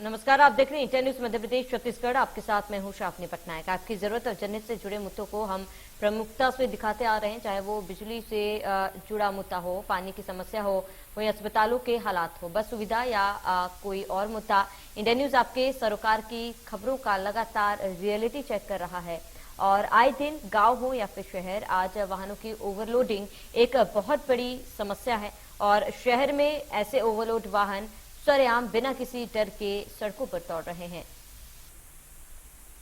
नमस्कार, आप देख रहे हैं इंडिया न्यूज मध्य प्रदेश छत्तीसगढ़। आपके साथ मैं हूं शाफनी पटनायक। आपकी जरूरत और जन्नत से जुड़े मुद्दों को हम प्रमुखता से दिखाते आ रहे हैं, चाहे वो बिजली से जुड़ा मुद्दा हो, पानी की समस्या हो या अस्पतालों के हालात हो, बस सुविधा या कोई और मुद्दा। इंडिया न्यूज आपके सरोकार की खबरों का लगातार रियलिटी चेक कर रहा है और आए दिन गांव हो या फिर शहर, आज वाहनों की ओवरलोडिंग एक बहुत बड़ी समस्या है और शहर में ऐसे ओवरलोड वाहन सरेआम बिना किसी डर के सड़कों पर दौड़ रहे हैं।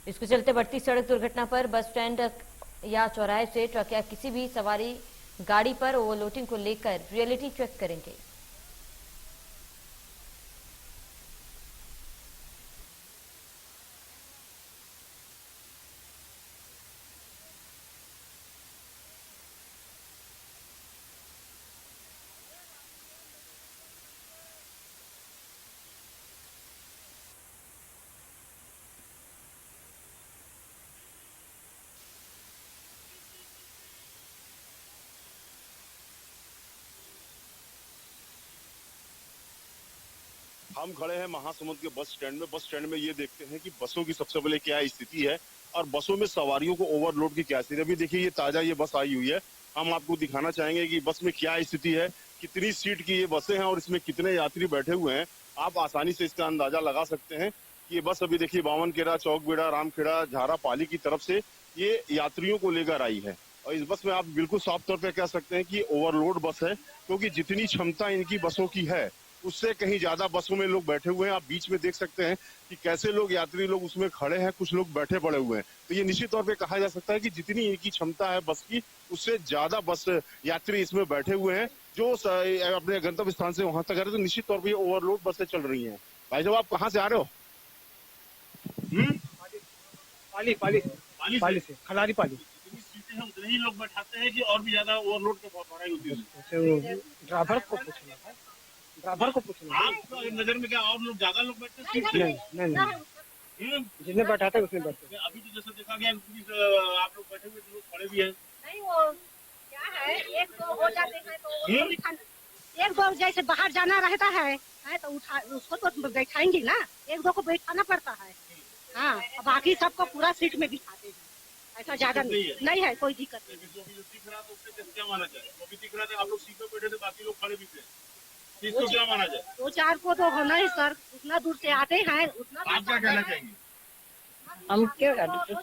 इसके चलते बढ़ती सड़क दुर्घटना पर बस स्टैंड या चौराहे से ट्रक या किसी भी सवारी गाड़ी पर ओवरलोडिंग को लेकर रियलिटी चेक करेंगे। हम खड़े हैं महासमुंद के बस स्टैंड में। बस स्टैंड में ये देखते हैं कि बसों की सबसे पहले क्या स्थिति है और बसों में सवारियों को ओवरलोड की क्या स्थिति है। अभी देखिए ये ताजा ये बस आई हुई है, हम आपको दिखाना चाहेंगे कि बस में क्या स्थिति है, कितनी सीट की ये बसें हैं और इसमें कितने यात्री बैठे हुए हैं। आप आसानी से इसका अंदाजा लगा सकते हैं कि ये बस अभी देखिए बावनखेड़ा, चौकबेड़ा, रामखेड़ा, झारापाली की तरफ से ये यात्रियों को लेकर आई है और इस बस में आप बिल्कुल साफ तौर पर कह सकते हैं कि ओवरलोड बस है, क्योंकि जितनी क्षमता इनकी बसों की है उससे कहीं ज्यादा बसों में लोग बैठे हुए हैं। आप बीच में देख सकते हैं कि कैसे लोग यात्री लोग उसमें खड़े हैं, कुछ लोग बैठे पड़े हुए हैं। तो ये निश्चित तौर पे कहा जा सकता है कि जितनी इनकी क्षमता है बस की, उससे ज्यादा बस यात्री इसमें बैठे हुए हैं जो अपने गंतव्य स्थान से वहां तक आ रहे हैं। तो निश्चित तौर पर ये ओवरलोड बसें चल रही है। भाई साहब, आप कहाँ से आ रहे हो? पाली पाली पाली से खलारी पाली। जितनी सीटें हैं उतने ही लोग बैठाते हैं कि और भी ज्यादा ओवरलोड की बढ़ाई होती है? ड्राइवर को पूछना था, ड्राइवर को पूछना। आपका नजर में क्या और लोग ज्यादा लोग बैठते हैं? नहीं, जिसने बैठाते उसने बैठते। अभी तो जैसा देखा गया आप लोग बैठे हुए लोग खड़े भी हैं। नहीं, वो क्या है, एक दो हो जाते हैं तो एक दो जैसे बाहर जाना रहता है तो उठा उसको तो बैठाएंगे ना, एक दो को बैठाना पड़ता है। हाँ, बाकी सबको पूरा सीट में बिठाते हैं, ऐसा ज्यादा नहीं है, कोई दिक्कत नहीं। जो भी दिख रहा तो उससे क्या माना जाए? जो भी दिख रहा था आप लोग सीट पे बैठे थे, बाकी लोग खड़े भी थे, इसको क्या माना जाए? दो चार को तो होना ही सर, उतना दूर से आते हैं उतना। आप क्या कहना चाहेंगे? हम क्या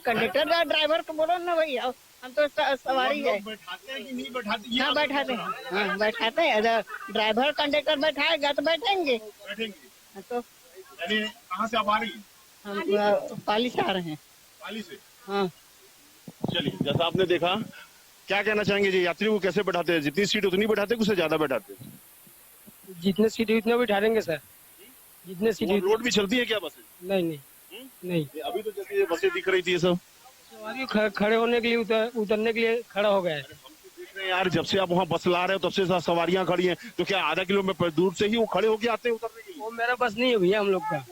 कंडक्टर या ड्राइवर को बोलो ना भैया, हम तो सवारी है। बैठाते हैं कि नहीं बैठाते? हाँ बैठाते हैं, हाँ बैठाते हैं। अगर ड्राइवर कंडक्टर बैठाएगा तो बैठेंगे। बैठेंगे तो यानी कहाँ से आप आ रही हैं? हम पाली से आ रहे हैं। पाली से? हाँ। चलिए, जैसा आपने देखा, क्या कहना चाहेंगे जी? यात्री को कैसे बैठाते हैं? जितनी सीट उतनी बैठाते हैं, उससे ज्यादा बैठाते हैं? जितने सीट उतने बिठाएंगे सर, जितने सीट। रोड भी चलती है क्या बसें? नहीं, अभी तो जैसे ये बसें दिख रही थी, ये सब सवारी खड़े होने के लिए उतरने के लिए खड़ा हो गया है। देख रहे हैं यार, जब से आप वहाँ बस ला रहे हो तब से सवारियां खड़ी हैं, तो क्या आधा किलोमीटर दूर से ही वो खड़े होके आते हैं उतरने के लिए? वो मेरा बस नहीं है भैया, हम लोग का।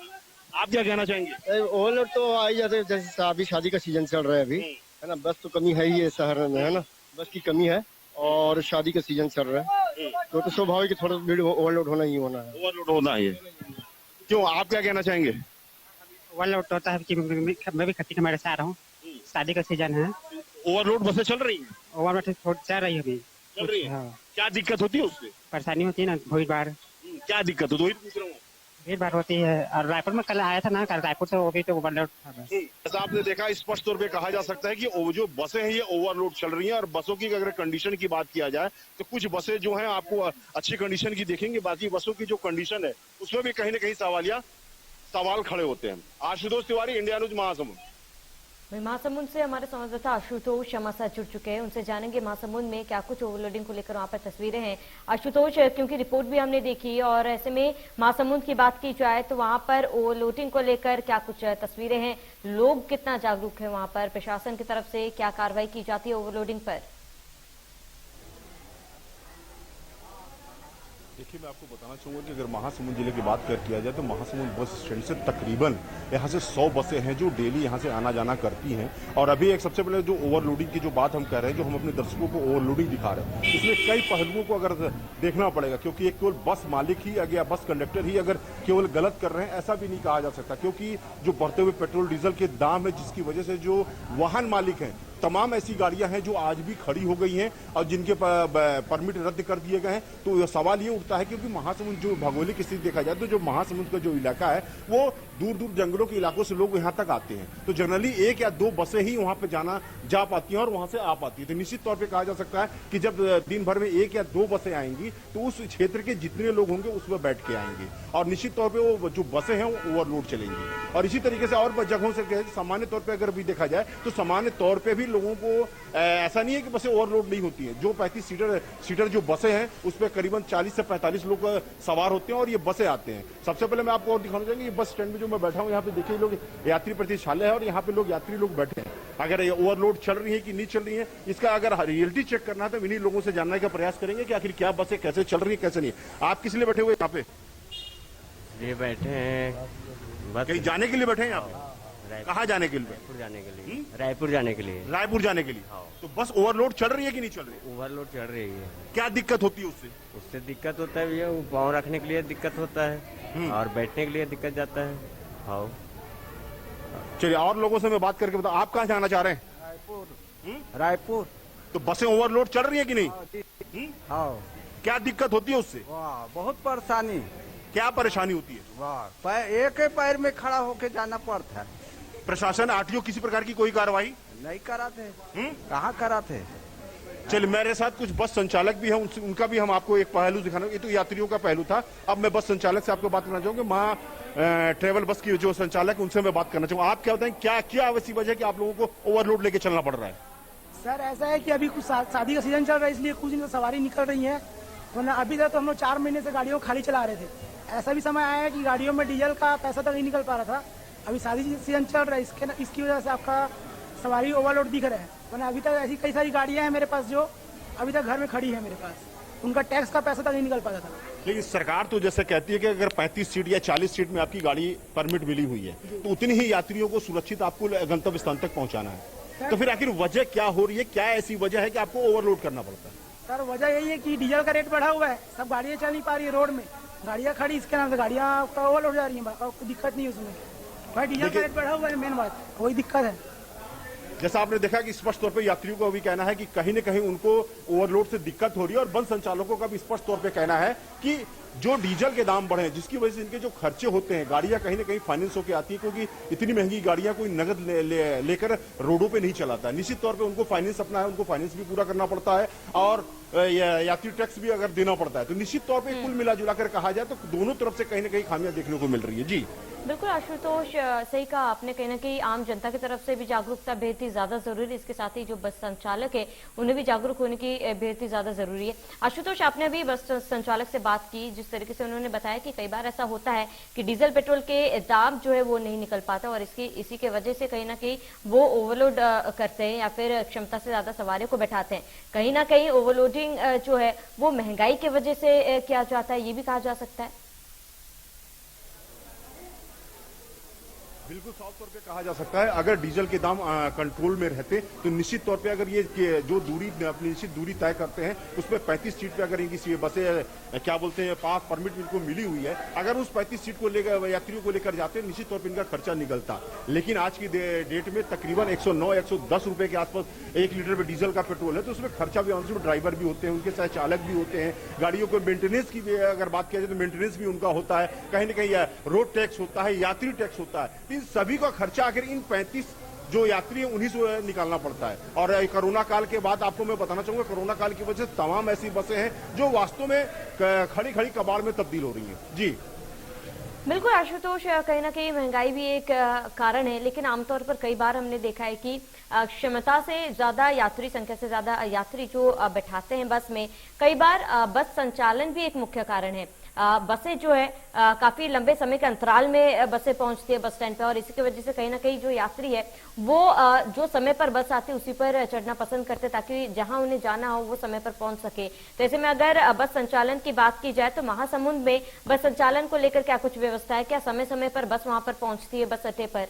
आप क्या कहना चाहेंगे? ओवरलोड तो आ ही जाते हैं, जैसे शादी का सीजन चल रहा है अभी, है ना। बस तो कमी है ही है शहर में, है ना, बस की कमी है और शादी का सीजन चल रहा है तो स्वाभाविक थोड़ा भीड़ ओवरलोड होना ही होना है। ओवरलोड होना है। क्यों, आप क्या कहना चाहेंगे? ओवरलोड तो होता है कि मैं भी खत्ती मेरे से आ रहा हूँ, शादी का सीजन है। ओवरलोड बसें चल रही हैं? ओवरलोड चल रही है अभी। चल रही है? हाँ, क्या दिक्कत होती है उससे? परेशानी होती है ना, भीड़ भाड़। क्या दिक्कत होती है, वही पूछ रहा हूँ। भीड़ भाड़ होती है। और रायपुर में कल आया था ना, कल रायपुर से वो भी तो ओवरलोड था बस। जैसा आपने देखा, स्पष्ट तौर पे कहा जा सकता है कि जो बसें हैं ये ओवरलोड चल रही हैं। और बसों की अगर कंडीशन की बात किया जाए तो कुछ बसें जो हैं आपको अच्छी कंडीशन की दिखेंगी, बाकी बसों की जो कंडीशन है उसमें भी कहीं ना कहीं सवाल खड़े होते हैं। Ashutosh Tiwari, India news, Mahasamund. महासमुंद से हमारे संवाददाता आशुतोष हमारे साथ जुड़ चुके हैं, उनसे जानेंगे महासमुंद में क्या कुछ ओवरलोडिंग को लेकर वहां पर तस्वीरें हैं। आशुतोष, क्योंकि रिपोर्ट भी हमने देखी और ऐसे में महासमुंद की बात की जाए तो वहां पर ओवरलोडिंग को लेकर क्या कुछ तस्वीरें हैं, लोग कितना जागरूक है, वहां पर प्रशासन की तरफ से क्या कार्रवाई की जाती है ओवरलोडिंग पर? देखिए, मैं आपको बताना चाहूंगा कि अगर महासमुंद जिले की बात किया जाए तो महासमुंद बस स्टैंड से तकरीबन यहाँ से 100 बसें हैं जो डेली यहाँ से आना जाना करती हैं। और अभी एक सबसे पहले जो ओवरलोडिंग की जो बात हम कर रहे हैं, जो हम अपने दर्शकों को ओवरलोडिंग दिखा रहे हैं, इसमें कई पहलुओं को अगर देखना पड़ेगा, क्योंकि एक केवल बस मालिक ही या बस कंडक्टर ही अगर केवल गलत कर रहे हैं ऐसा भी नहीं कहा जा सकता, क्योंकि जो बढ़ते हुए पेट्रोल डीजल के दाम है जिसकी वजह से जो वाहन मालिक हैं, तमाम ऐसी गाड़ियां हैं जो आज भी खड़ी हो गई हैं और जिनके परमिट रद्द कर दिए गए हैं। तो सवाल ये उठता है, क्योंकि महासमुंद जो भौगोलिक स्थिति देखा जाए तो जो महासमुंद का जो इलाका है वो दूर दूर जंगलों के इलाकों से लोग यहाँ तक आते हैं, तो जनरली 1 या 2 बसें ही वहां पे जा पाती हैं और वहां से आ पाती है। तो निश्चित तौर पे कहा जा सकता है कि जब दिन भर में 1 या 2 बसें आएंगी तो उस क्षेत्र के जितने लोग होंगे उसमें बैठ के आएंगे और निश्चित तौर पे वो जो बसें हैं वो ओवरलोड चलेंगी। और इसी तरीके से और जगहों से सामान्य तौर पर अगर भी देखा जाए तो सामान्य तौर पर भी लोगों को ऐसा नहीं है कि बसें ओवरलोड नहीं होती है। जो 35 सीटर जो बसें हैं उस पर करीबन 40 से 45 लोग सवार होते हैं और ये बसें आते हैं। सबसे पहले मैं आपको और दिखाना चाहूंगा, ये बस स्टैंड में जो मैं बैठा हूँ यहाँ पे देखिए लोग यात्री प्रतिशाला है और यहाँ पे लोग यात्री लोग बैठे हैं। अगर ये ओवरलोड चल रही है कि नहीं चल रही है, इसका अगर रियलिटी चेक करना है तो इन्हीं लोगों से जानने का प्रयास करेंगे कि आखिर क्या बसें कैसे चल रही है कैसे नहीं। आप किस लिए बैठे हुए यहाँ पे? ये बैठे हैं बस कहीं जाने के लिए बैठे हैं यहाँ पे? कहाँ जाने के लिए? रायपुर जाने के लिए। रायपुर जाने के लिए। रायपुर जाने के लिए। तो बस ओवरलोड चल रही है कि नहीं चल रही? ओवरलोड चल रही है। क्या दिक्कत होती है उससे? उससे दिक्कत होता है भैया, वो पाँव रखने के लिए दिक्कत होता है और बैठने के लिए दिक्कत जाता है। हाँ, चलिए और लोगों से मैं बात करके बताऊं, आप कहाँ जाना चाह रहे हैं? रायपुर। तो बसें ओवरलोड चल रही है कि नहीं? हाँ, क्या दिक्कत होती है उससे? वाह, बहुत परेशानी। क्या परेशानी होती है? वाह, एक ही पैर में खड़ा होके जाना पड़ता है। प्रशासन आरटीओ किसी प्रकार की कोई कार्रवाई नहीं कराते। कहाँ कराते? चलिए, मेरे साथ कुछ बस संचालक भी हैं, उनका भी हम आपको एक पहलू दिखाना। ये तो यात्रियों का पहलू था, अब मैं बस संचालक से आपको बात करना चाहूंगा। महा ट्रेवल बस की जो संचालक उनसे मैं बात करना चाहूंगा। आप क्या बताएं, क्या ऐसी वजह है कि आप लोगों को ओवरलोड लेके चलना पड़ रहा है? सर ऐसा है कि अभी कुछ शादी का सीजन चल रहा है, इसलिए कुछ दिन से सवारी निकल रही है, वरना अभी तक तो हम लोग 4 महीने से गाड़ियों को खाली चला रहे थे। ऐसा भी समय आया है कि गाड़ियों में डीजल का पैसा तक नहीं निकल पा रहा था। अभी शादी सीजन चल रहा है, इसकी वजह से आपका सवारी ओवरलोड दिख रहा है, वरना अभी तक ऐसी कई सारी गाड़ियां हैं मेरे पास जो अभी तक घर में खड़ी है मेरे पास, उनका टैक्स का पैसा तक नहीं निकल पाता था। लेकिन सरकार तो जैसे कहती है कि अगर 35 सीट या 40 सीट में आपकी गाड़ी परमिट मिली हुई है तो उतनी ही यात्रियों को सुरक्षित आपको गंतव्य स्थान तक पहुंचाना है, तो फिर आखिर वजह क्या हो रही है? क्या ऐसी वजह है कि आपको ओवरलोड करना पड़ता है? सर वजह यही है कि डीजल का रेट बढ़ा हुआ है, सब गाड़ियां चल नहीं पा रही है रोड में, गाड़ियां खड़ी, इसके नाम से गाड़ियां ओवरलोड जा रही है, कोई दिक्कत नहीं है उसमें। भाई डीजल का रेट बढ़ा हुआ है, मेन बात वही दिक्कत है। जैसा आपने देखा कि स्पष्ट तौर पे यात्रियों का भी कहना है कि कहीं न कहीं उनको ओवरलोड से दिक्कत हो रही है और बस संचालकों का भी स्पष्ट तौर पे कहना है कि जो डीजल के दाम बढ़े हैं जिसकी वजह से इनके जो खर्चे होते हैं, गाड़ियां कहीं न कहीं फाइनेंस होकर आती है, क्योंकि इतनी महंगी गाड़ियां कोई नगद लेकर रोडों पे नहीं चलाता है। निश्चित तौर पे उनको फाइनेंस अपना है, उनको फाइनेंस भी पूरा करना पड़ता है और यात्री टैक्स भी अगर देना पड़ता है। तो निश्चित तौर पे कुल मिला जुला कर कहा जाए तो दोनों तरफ से कहीं न कहीं खामियां देखने को मिल रही है। जी बिल्कुल आशुतोष, सही कहा आपने, कहीं ना कहीं आम जनता की तरफ से भी जागरूकता बेहद ही ज्यादा जरूरी है, इसके साथ ही जो बस संचालक है उन्हें भी जागरूक होने की बेहद ही ज्यादा जरूरी है। आशुतोष, आपने अभी बस संचालक से बात की, जिस तरीके से उन्होंने बताया कि कई बार ऐसा होता है कि डीजल पेट्रोल के दाम जो है वो नहीं निकल पाता और इसी के वजह से कहीं ना कहीं वो ओवरलोड करते हैं या फिर क्षमता से ज्यादा सवारियों को बैठाते हैं। कहीं ना कहीं ओवरलोडिंग जो है वो महंगाई की वजह से किया जाता है, ये भी कहा जा सकता है। बिल्कुल साफ तौर पे कहा जा सकता है, अगर डीजल के दाम कंट्रोल में रहते तो निश्चित तौर पे अगर ये जो दूरी अपनी निश्चित दूरी तय करते हैं उसमें 35 सीट पे अगर इनकी बसें क्या बोलते हैं पास परमिट इनको मिली हुई है, अगर उस 35 सीट को लेकर यात्रियों को लेकर जाते निश्चित तौर पर इनका खर्चा निकलता। लेकिन आज की डेट में तकरीबन 109-110 रुपए के आसपास 1 लीटर में डीजल का पेट्रोल है, तो उसमें खर्चा भी उसमें ड्राइवर भी होते हैं, उनके साथ चालक भी होते हैं, गाड़ियों को मेंटेनेंस की भी अगर बात किया जाए तो मेंटेनेंस भी उनका होता है, कहीं ना कहीं रोड टैक्स होता है, यात्री टैक्स होता है। सभी का खर्चा आखिर इन 35 जो यात्री हैं उन्हीं से निकालना पड़ता है। और कोरोना काल के बाद आपको मैं बताना चाहूंगा, कोरोना काल की वजह से तमाम ऐसी बसें हैं जो वास्तव में खड़ी खड़ी कबाड़ में तब्दील हो रही हैं। जी बिल्कुल आशुतोष, कहीं ना कहीं महंगाई भी एक कारण है, लेकिन आमतौर पर कई बार हमने देखा है कि क्षमता से ज्यादा यात्री, संख्या से ज्यादा यात्री जो बैठाते हैं बस में, कई बार बस संचालन भी एक मुख्य कारण है। बसें जो है काफी लंबे समय के अंतराल में बसें पहुंचती है बस स्टैंड पे, और इसी की वजह से कहीं ना कहीं जो यात्री है वो जो समय पर बस आती है उसी पर चढ़ना पसंद करते, ताकि जहां उन्हें जाना हो वो समय पर पहुंच सके। तो ऐसे में अगर बस संचालन की बात की जाए तो महासमुंद में बस संचालन को लेकर क्या कुछ व्यवस्था है? क्या समय समय पर बस वहां पर पहुंचती है बस अड्डे पर?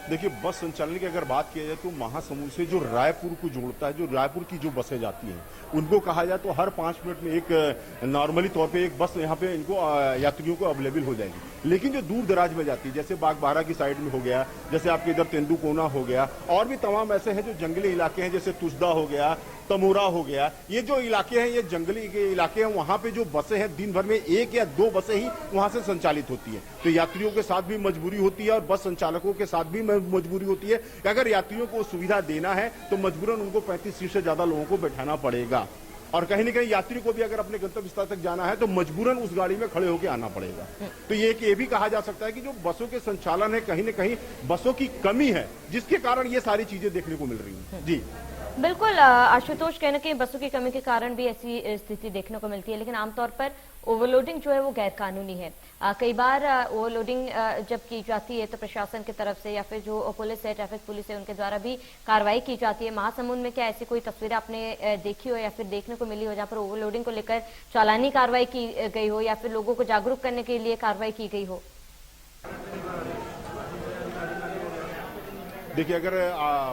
देखिए, बस संचालन की अगर बात किया जाए तो महासमुंद से जो रायपुर को जोड़ता है, जो रायपुर की जो बसें जाती हैं उनको कहा जाए तो हर 5 मिनट में एक नॉर्मली तौर पे एक बस यहाँ पे इनको यात्रियों को अवेलेबल हो जाएगी। लेकिन जो दूर दराज में जाती है, जैसे बागबाहरा की साइड में हो गया, जैसे आपके इधर तेंदुकोना हो गया, और भी तमाम ऐसे हैं जो जंगली इलाके हैं, जैसे तुसदा हो गया, तमोरा हो गया, ये जो इलाके हैं ये जंगली के इलाके हैं, वहां पे जो बसें हैं दिन भर में 1 या 2 बसें ही वहां से संचालित होती है। तो यात्रियों के साथ भी मजबूरी होती है और बस संचालकों के साथ भी मजबूरी होती है कि अगर यात्रियों को सुविधा देना है तो मजबूरन उनको 35 सीट से ज्यादा लोगों को बैठाना पड़ेगा, और कहीं न कहीं यात्री को भी अगर अपने गंतव्य स्थल तक जाना है तो मजबूरन उस गाड़ी में खड़े होकर आना पड़ेगा। तो ये भी कहा जा सकता है कि जो बसों के संचालन है कहीं न कहीं बसों की कमी है, जिसके कारण ये सारी चीजें देखने को मिल रही हैं। जी बिल्कुल आशुतोष, कहना कि बसों की कमी के कारण भी ऐसी स्थिति देखने को मिलती है, लेकिन आमतौर पर ओवरलोडिंग जो है वो गैर कानूनी है। कई बार ओवरलोडिंग जब की जाती है तो प्रशासन की तरफ से या फिर जो पुलिस है, ट्रैफिक पुलिस है, उनके द्वारा भी कार्रवाई की जाती है। महासमुंद में क्या ऐसी कोई तस्वीरें आपने देखी हो या फिर देखने को मिली हो जहां पर ओवरलोडिंग को लेकर चालानी कार्रवाई की गई हो या फिर लोगों को जागरूक करने के लिए कार्रवाई की गई हो? देखिए, अगर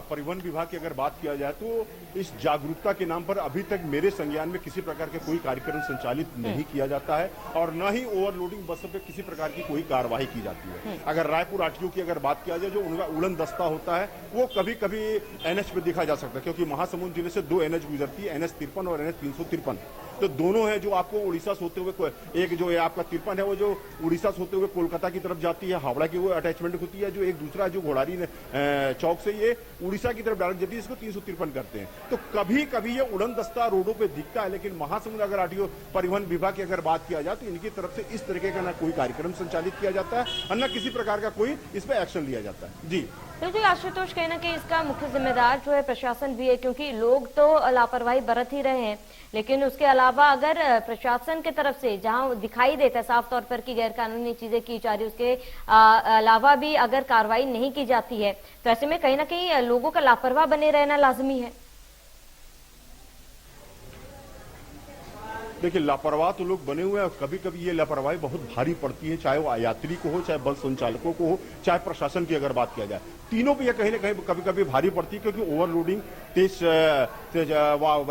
परिवहन विभाग की अगर बात किया जाए तो इस जागरूकता के नाम पर अभी तक मेरे संज्ञान में किसी प्रकार के कोई कार्यक्रम संचालित नहीं किया जाता है और न ही ओवरलोडिंग बसों पे किसी प्रकार की कोई कार्रवाई की जाती है। अगर रायपुर आरटीओ की अगर बात किया जाए, जो उनका उड़न दस्ता होता है वो कभी कभी एनएच पे देखा जा सकता है, क्योंकि महासमुंद जिले से 2 एनएच गुजरती है, NH 53 और NH 353। तो दोनों है जो आपको उड़ीसा से होते हुए, एक जो है आपका 53 है वो जो उड़ीसा से होते हुए कोलकाता की तरफ जाती है, हावड़ा की वो अटैचमेंट होती है, जो एक दूसरा जो घोड़ारी चौक से ये उड़ीसा की तरफ डायरेक्ट जाती है, इसको 353 करते हैं। तो कभी कभी ये उड़न दस्ता रोडों पे दिखता है, लेकिन महासमुंद अगर आरटीओ परिवहन विभाग की अगर बात किया जाए तो इनकी तरफ से इस तरीके का ना कोई कार्यक्रम संचालित किया जाता है और न किसी प्रकार का कोई इस पर एक्शन लिया जाता है। जी बिल्कुल आशुतोष, कहना कि इसका मुख्य जिम्मेदार जो है प्रशासन भी है, क्योंकि लोग तो लापरवाही बरत ही रहे हैं, लेकिन उसके अलावा अगर प्रशासन की तरफ से जहां दिखाई देता है साफ तौर पर कि गैर कानूनी चीजें की जा रही, उसके अलावा भी अगर कार्रवाई नहीं की जाती है तो ऐसे में कहीं ना कहीं लोगों का लापरवाह बने रहना लाजमी है। देखिए, लापरवाह तो लोग बने हुए हैं, कभी कभी ये लापरवाही बहुत भारी पड़ती है, चाहे वो यात्री को हो, चाहे बस संचालकों को हो, चाहे प्रशासन की अगर बात किया जाए, तीनों पे ये कहीं ना कहीं कभी कभी भारी पड़ती है, क्योंकि ओवरलोडिंग तेज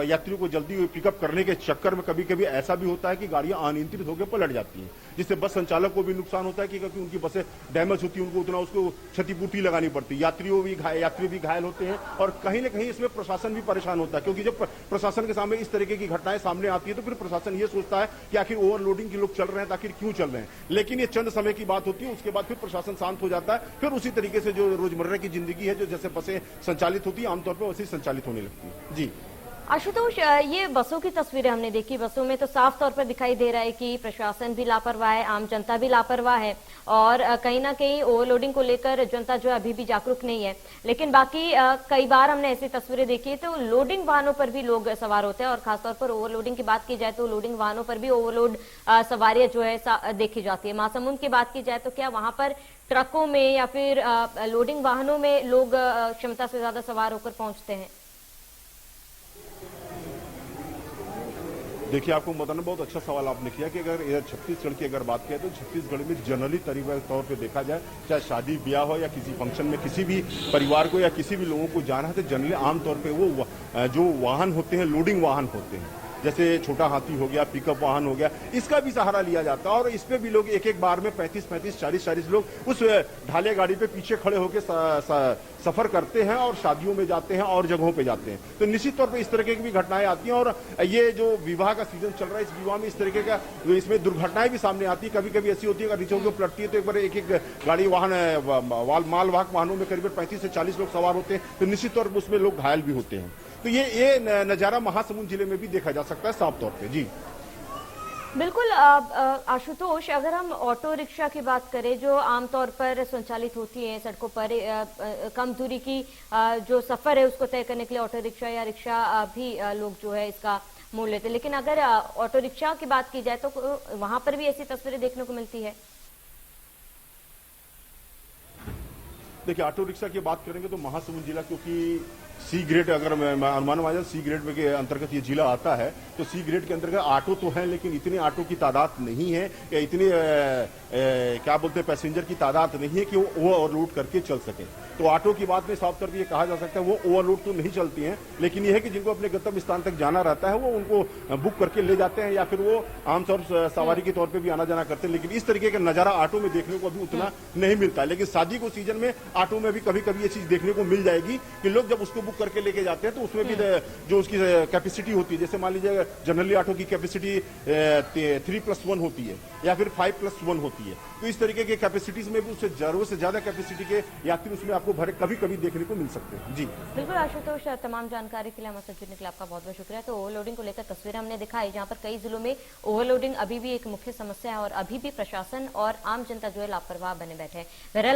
यात्रियों को जल्दी पिकअप करने के चक्कर में कभी कभी ऐसा भी होता है कि गाड़ियां अनियंत्रित होकर पलट जाती हैं, जिससे बस संचालक को भी नुकसान होता है कि क्योंकि उनकी बसें डैमेज होती है, उनको उतना उसको क्षतिपूर्ति लगानी पड़ती है, यात्री भी घायल होते हैं और कहीं ना कहीं इसमें प्रशासन भी परेशान होता है, क्योंकि जब प्रशासन के सामने इस तरीके की घटनाएं सामने आती है तो फिर प्रशासन ये सोचता है कि आखिर ओवरलोडिंग के लोग चल रहे हैं, आखिर क्यों चल रहे हैं। लेकिन ये चंद समय की बात होती है, उसके बाद फिर प्रशासन शांत हो जाता है, फिर उसी तरीके से जो रोजमर्रा की जिंदगी है, जो जैसे बसें संचालित होती है आमतौर पर वैसे ही संचालित होने लगती है। जी आशुतोष, ये बसों की तस्वीरें हमने देखी, बसों में तो साफ तौर पर दिखाई दे रहा है कि प्रशासन भी लापरवाह है, आम जनता भी लापरवाह है और कहीं ना कहीं ओवरलोडिंग को लेकर जनता जो है अभी भी जागरूक नहीं है। लेकिन बाकी कई बार हमने ऐसी तस्वीरें देखी तो लोडिंग वाहनों पर भी लोग सवार होते हैं और खासतौर पर ओवरलोडिंग की बात की जाए तो लोडिंग वाहनों पर भी ओवरलोड सवारियां जो है देखी जाती है। महासमुंद की बात की जाए तो क्या वहां पर ट्रकों में या फिर लोडिंग वाहनों में लोग क्षमता से ज्यादा सवार होकर पहुंचते हैं? देखिए, आपको बताना बहुत अच्छा सवाल आपने किया कि अगर इधर छत्तीसगढ़ की अगर बात किया तो छत्तीसगढ़ में जनरली तौर पे देखा जाए, चाहे शादी ब्याह हो या किसी फंक्शन में किसी भी परिवार को या किसी भी लोगों को जाना है तो जनरली आमतौर पे वो जो वाहन होते हैं लोडिंग वाहन होते हैं, जैसे छोटा हाथी हो गया, पिकअप वाहन हो गया, इसका भी सहारा लिया जाता है और इस पे भी लोग एक एक बार में 35-35, 40-40 लोग उस ढाले गाड़ी पे पीछे खड़े होकर सफर करते हैं और शादियों में जाते हैं और जगहों पे जाते हैं। तो निश्चित तौर पे इस तरीके की भी घटनाएं आती हैं और ये जो विवाह का सीजन चल रहा है, इस विवाह में इस तरीके का इसमें दुर्घटनाएं भी सामने आती है। कभी कभी ऐसी होती है अगर रिचों को पलटती है तो एक बार एक गाड़ी मालवाहक वाहनों में करीब 35 से 40 लोग सवार होते हैं, तो निश्चित तौर पर उसमें लोग घायल भी होते हैं। तो ये नजारा महासमुंद जिले में भी देखा जा सकता है साफ तौर पे। जी बिल्कुल आशुतोष, अगर हम ऑटो रिक्शा की बात करें जो आमतौर पर संचालित होती है सड़कों पर, कम दूरी की जो सफर है उसको तय करने के लिए ऑटो रिक्शा या रिक्शा भी लोग जो है इसका मोड़ लेते हैं। लेकिन अगर ऑटो रिक्शा की बात की जाए तो वहां पर भी ऐसी तस्वीरें देखने को मिलती है। देखिए, ऑटो रिक्शा की बात करेंगे तो महासमुंद जिला, क्योंकि सी ग्रेड, अगर मैं अनुमान माना सी ग्रेड में के अंतर्गत ये जिला आता है, तो सी ग्रेड के अंतर्गत ऑटो तो है, लेकिन इतने ऑटो की तादाद नहीं है या इतने क्या बोलते हैं पैसेंजर की तादाद नहीं है कि वो ओवरलोड करके चल सके। तो ऑटो की बात में साफ तौर पर ये कहा जा सकता है वो ओवरलोड तो नहीं चलती हैं, लेकिन ये है कि जिनको अपने गंतव्य स्थान तक जाना रहता है वो उनको बुक करके ले जाते हैं या फिर वो आमतौर सवारी के तौर पे भी आना जाना करते हैं। लेकिन इस तरीके का नजारा ऑटो में देखने को अभी उतना नहीं मिलता है। लेकिन शादी को सीजन में ऑटो में भी कभी कभी ये चीज देखने को मिल जाएगी कि लोग जब उसको बुक करके लेके जाते हैं तो उसमें भी जो उसकी कैपेसिटी होती है, जैसे मान लीजिए जनरली ऑटो की कैपेसिटी 3+1 होती है या फिर 5+1 होती है, तो इस तरीके के कैपेसिटीज में भी उससे जरूरत से ज्यादा कैपेसिटी के यात्री उसमें आपको भरे कभी कभी देखने को मिल सकते हैं। जी बिल्कुल आशुतोष, तमाम जानकारी के लिए हमारे साथ जुड़ने के लिए आपका बहुत बहुत शुक्रिया। तो ओवरलोडिंग को लेकर तस्वीरें हमने दिखाई जहां पर कई जिलों में ओवरलोडिंग अभी भी एक मुख्य समस्या है और अभी भी प्रशासन और आम जनता जो है लापरवाह बने बैठे हैं। बहरहाल